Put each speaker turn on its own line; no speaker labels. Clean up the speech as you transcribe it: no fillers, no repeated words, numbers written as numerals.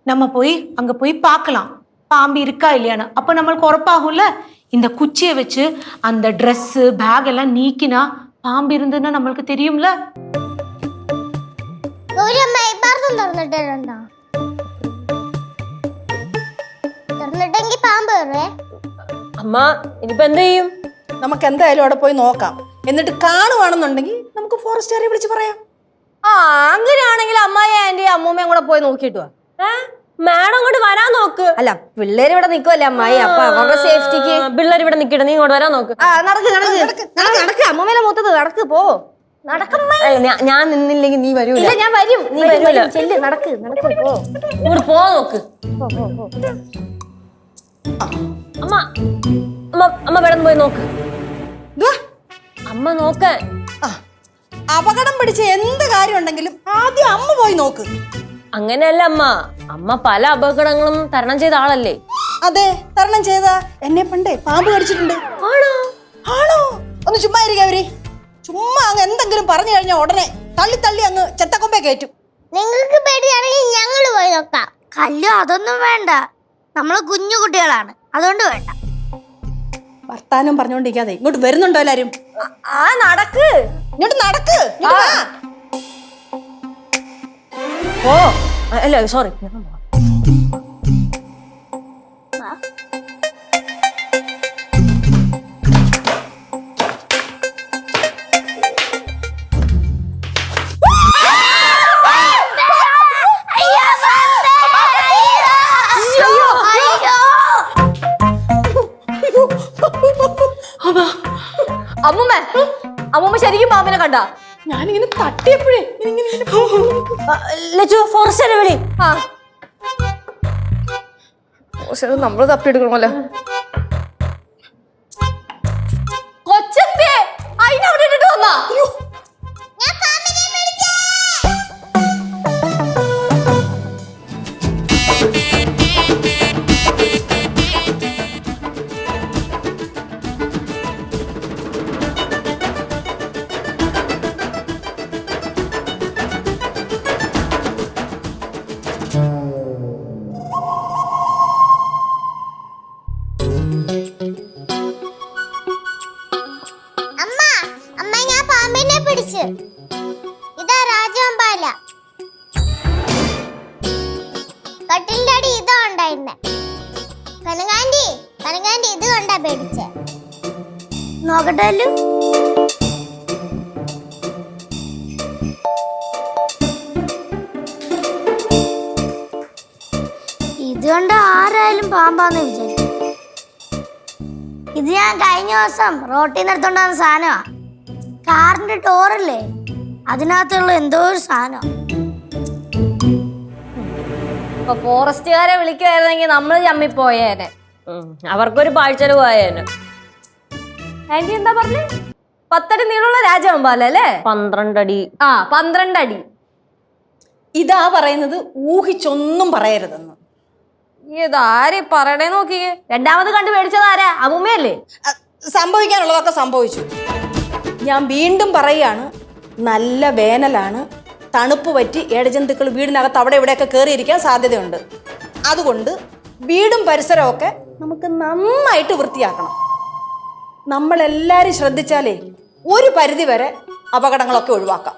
நம்ம போய் அங்க போய் பார்க்கலாம் பாம்பு இருக்கா இல்லையான்னு. அப்ப நம்மளுக்கு உറപ്പാகும்ல. இந்த குச்சியை வச்சு அந்த Dress பேக் எல்லாம் நீக்கினா பாம்பு இருந்ததுன்னா நம்மளுக்கு தெரியும்ல.
അമ്മ ഇനിയിപ്പോ എന്ത് ചെയ്യും?
നമുക്ക് എന്തായാലും അവിടെ പോയി നോക്കാം. എന്നിട്ട് കാണുവാണെന്നുണ്ടെങ്കിൽ നമുക്ക് ഫോറസ്റ്റുകാരെ വിളിച്ച് പറയാം.
ആ അങ്ങനെയാണെങ്കിൽ അമ്മായി ആന്റി അമ്മൂമ്മയും കൂടെ പോയി നോക്കിയിട്ട് വാ. മാഡം അങ്ങോട്ട് വരാൻ നോക്ക്. അല്ല പിള്ളേര് ഇവിടെ നിക്കുവല്ലേ അമ്മായി, അപ്പൊ അവരുടെ സേഫ്റ്റിക്ക് പിള്ളേർ ഇവിടെ നിക്കട്ടെ, നീ ഇങ്ങോട്ട് വരാൻ നോക്ക്. നടക്ക് അമ്മൂമ്മേലെ മൂത്തത് നടക്ക് പോ. ഞാൻ നിന്നില്ലെങ്കിൽ നീ വരൂല. ഞാൻ വരും, നീ വരൂല. ചെല്ല് നടക്ക് നടക്ക് പോ. ഇങ്ങോട്ട് പോ നോക്ക്. അമ്മ അമ്മ അമ്മ വേണം പോയി നോക്ക്. അമ്മ നോക്ക്.
അപകടം പിടിച്ച എന്ത് കാര്യം ഉണ്ടെങ്കിലും ആദ്യം അമ്മ പോയി നോക്ക്.
അങ്ങനെയല്ല അമ്മ, അമ്മ പല അപകടങ്ങളും തരണം ചെയ്ത ആളല്ലേ?
അതെ, തരണം ചെയ്ത. എന്നെ പണ്ടേ പാമ്പ് കടിച്ചിട്ടുണ്ട്.
ആണോ?
ആണോ? ഒന്ന് ചുമ്മാ ഇരിക്കവര്. ചുമ്മാ അങ്ങ് എന്തെങ്കിലും പറഞ്ഞു കഴിഞ്ഞാൽ ഉടനെ തള്ളി തള്ളി അങ്ങ് ചെത്തക്കൊമ്പേ കയറ്റും.
നിങ്ങൾക്ക് പേടിയാണെങ്കിൽ ഞങ്ങൾ പോയി നോക്കാം. കല്ലോ അതൊന്നും വേണ്ട, നമ്മള് കുഞ്ഞു കുട്ടികളാണ്, അതുകൊണ്ട് വേണ്ട.
വർത്താനം പറഞ്ഞോണ്ടിരിക്കാതെ ഇങ്ങോട്ട് വരുന്നുണ്ടോ എല്ലാരും?
ആ നടക്ക്,
ഇങ്ങോട്ട് നടക്ക്.
ഓ അല്ല സോറി. അമ്മൂമ്മ അമ്മൂമ്മ ശരിക്കും പാമ്പിനെ കണ്ട?
ഞാനിങ്ങനെ തട്ടിയപ്പോഴേ
ഫോറസ്റ്റ് വിളി. നമ്മള് തപ്പിയെടുക്കണമല്ലോ. കൊച്ചത്തെ അതിനവിടെ ഇട്ടിട്ട് വന്നാ.
ഇതാ രാജവമ്പാല. കട്ടിലിന്റെ അടി ഇതാ ഉണ്ടായിരുന്നെ. കനകാന്റി ഇത് കൊണ്ടാ പേടിച്ചേ. നോക്കട്ടല്ലോ. ഇതുകൊണ്ട് ആരായാലും പാമ്പാന്ന് വിചാരിക്കും. ഇത് ഞാൻ കഴിഞ്ഞ ദിവസം റോട്ടിൽ നിന്ന് എടുത്തോണ്ട് വന്ന സാധനമാ. കാറിന്റെ ടോറല്ലേ, അതിനകത്തുള്ള എന്തോ ഒരു സാധനം.
ഫോറസ്റ്റുകാരെ വിളിക്കുമായിരുന്നെങ്കിൽ നമ്മൾ ചമ്മിപ്പോയേനെ. അവർക്കൊരു പാഴ്ചെലവ് ആയേനെ. ആന്റി എന്താ പറഞ്ഞേ? 10 അടി നീളമുള്ള രാജവമ്പാലല്ലേ? 12 അടി. 12 അടി.
ഇതാ പറയുന്നത് ഊഹിച്ചൊന്നും പറയരുതെന്ന്.
ഇതാരെ പറയണേ നോക്കിയേ. രണ്ടാമത് കണ്ടു മേടിച്ചതാരാ? അമ്മൂമ്മയല്ലേ?
സംഭവിക്കാനുള്ളതൊക്കെ സംഭവിച്ചു. ഞാൻ വീണ്ടും പറയുകയാണ്, നല്ല വേനലാണ്, തണുപ്പ് പറ്റി ഇഴജന്തുക്കൾ വീടിനകത്ത് അവിടെ ഇവിടെയൊക്കെ കയറിയിരിക്കാൻ സാധ്യതയുണ്ട്. അതുകൊണ്ട് വീടും പരിസരമൊക്കെ നമുക്ക് നന്നായിട്ട് വൃത്തിയാക്കണം. നമ്മളെല്ലാവരും ശ്രദ്ധിച്ചാലേ ഒരു പരിധി വരെ അപകടങ്ങളൊക്കെ ഒഴിവാക്കാം.